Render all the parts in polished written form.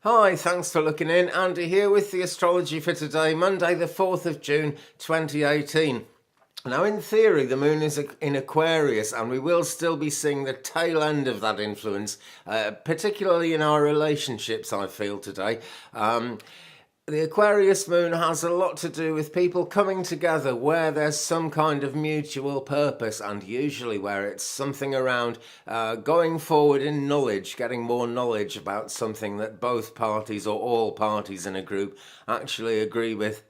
Hi, thanks for looking in. Andy here with the astrology for today, Monday the 4th of June 2018. Now, in theory, the moon is in Aquarius, and we will still be seeing the tail end of that influence, particularly in our relationships, I feel, today. The Aquarius moon has a lot to do with people coming together where there's some kind of mutual purpose, and usually where it's something around going forward in knowledge, getting more knowledge about something that both parties or all parties in a group actually agree with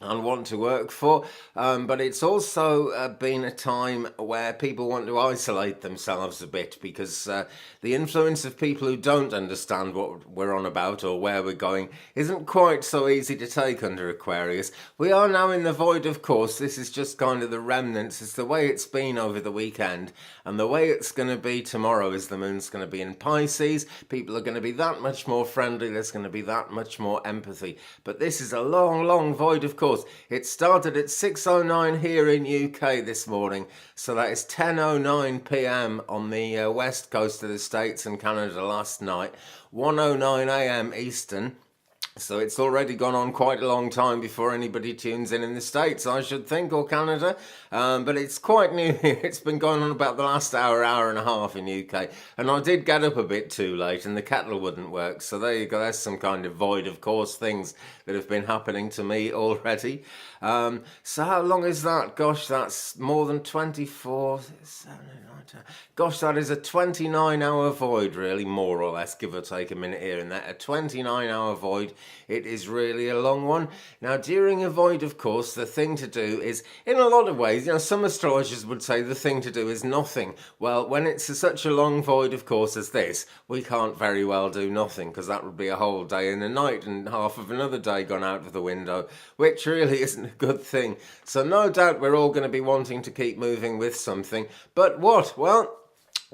and want to work for, but it's also been a time where people want to isolate themselves a bit because the influence of people who don't understand what we're on about or where we're going isn't quite so easy to take under Aquarius. We are now in the void, of course. This is just kind of the remnants. It's the way it's been over the weekend, and the way it's going to be tomorrow is the moon's going to be in Pisces. People are going to be that much more friendly. There's going to be that much more empathy. But this is a long, long void, of course. It started at 6:09 here in UK this morning, so that is 10:09 p.m. on the west coast of the States and Canada last night, 1:09 a.m. Eastern. So it's already gone on quite a long time before anybody tunes in the States, I should think, or Canada. But it's quite new here. It's been going on about the last hour and a half in UK. And I did get up a bit too late and the kettle wouldn't work. So there you go. There's some kind of void, of course, things that have been happening to me already. So how long is that? Gosh, that's more than 24... Gosh, that is a 29-hour void, really, more or less, give or take a minute here and there. A 29-hour void. It is really a long one. Now, during a void, of course, the thing to do is, in a lot of ways, some astrologers would say the thing to do is nothing. Well, when it's such a long void, of course, as this, we can't very well do nothing, because that would be a whole day and a night and half of another day gone out of the window, which really isn't a good thing. So no doubt we're all going to be wanting to keep moving with something. But what? Well,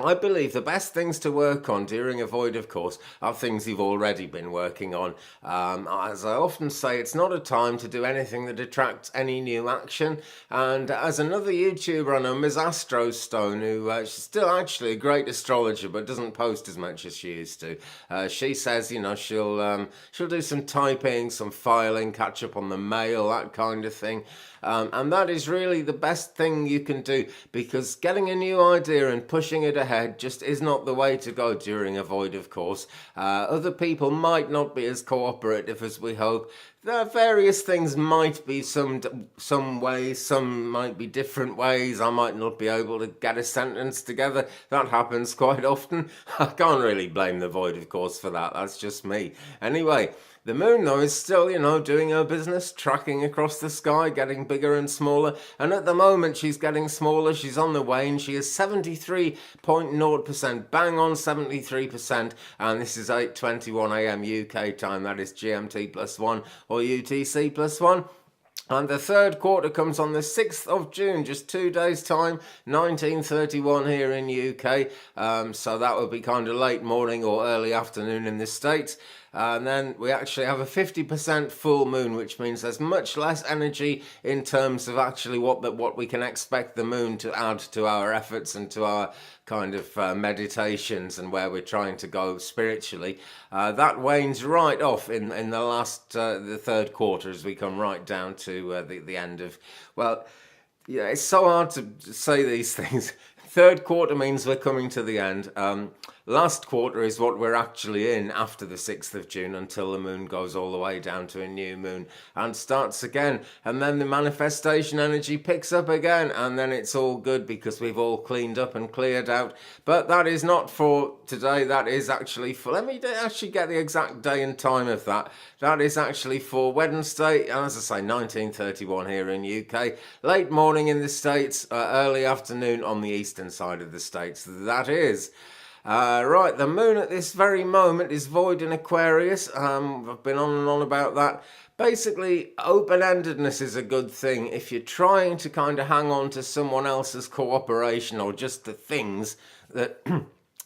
I believe the best things to work on during a void, of course, are things you've already been working on. As I often say, it's not a time to do anything that attracts any new action. And as another YouTuber I know, Ms. Astrostone, who she's still actually a great astrologer, but doesn't post as much as she used to. She says, she'll do some typing, some filing, catch up on the mail, that kind of thing. And that is really the best thing you can do, because getting a new idea and pushing it ahead just is not the way to go during a void, of course. Other people might not be as cooperative as we hope. There are various things might be some ways, some might be different ways. I might not be able to get a sentence together. That happens quite often. I can't really blame the void, of course, for that. That's just me. Anyway, the moon, though, is still, doing her business, tracking across the sky, getting bigger and smaller. And at the moment, she's getting smaller. She's on the wane. She is 73.0%, bang on 73%. And this is 8:21 a.m. UK time. That is GMT +1 or UTC +1. And the third quarter comes on the 6th of June, just 2 days' time, 1931 here in UK. So that will be kind of late morning or early afternoon in the States. And then we actually have a 50% full moon, which means there's much less energy in terms of actually what we can expect the moon to add to our efforts and to our kind of meditations and where we're trying to go spiritually. That wanes right off in the last, the third quarter, as we come right down to the end of, well, yeah, it's so hard to say these things. Third quarter means we're coming to the end. Last quarter is what we're actually in after the 6th of June until the moon goes all the way down to a new moon and starts again. And then the manifestation energy picks up again, and then it's all good because we've all cleaned up and cleared out. But that is not for today. That is actually for, let me actually get the exact day and time of that. That is actually for Wednesday, as I say, 1931 here in UK. Late morning in the States, early afternoon on the eastern side of the States. That is. Right, the moon at this very moment is void in Aquarius. I've been on and on about that. Basically, open-endedness is a good thing. If you're trying to kind of hang on to someone else's cooperation or just the things that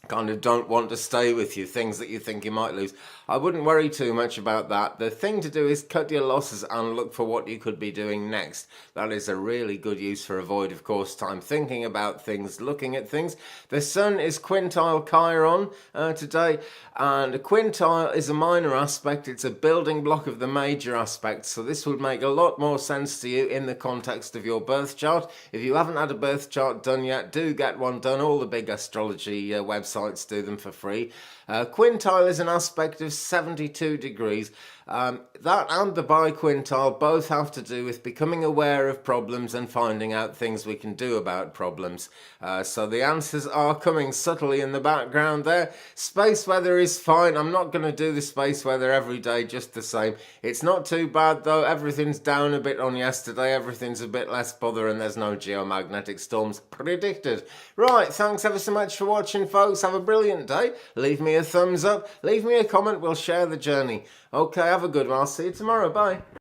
kind of don't want to stay with you, things that you think you might lose, I wouldn't worry too much about that. The thing to do is cut your losses and look for what you could be doing next. That is a really good use for a void of course time, thinking about things, looking at things. The sun is quintile Chiron today, and a quintile is a minor aspect. It's a building block of the major aspects, so this would make a lot more sense to you in the context of your birth chart. If you haven't had a birth chart done yet, do get one done. All the big astrology websites do them for free. Quintile is an aspect of 72 degrees. That and the biquintile both have to do with becoming aware of problems and finding out things we can do about problems. So the answers are coming subtly in the background there. Space weather is fine. I'm not going to do the space weather every day just the same. It's not too bad though. Everything's down a bit on yesterday. Everything's a bit less bother, and there's no geomagnetic storms predicted. Right, thanks ever so much for watching, folks. Have a brilliant day. Leave me a thumbs up. Leave me a comment. We'll share the journey. Okay, have a good one. I'll see you tomorrow. Bye.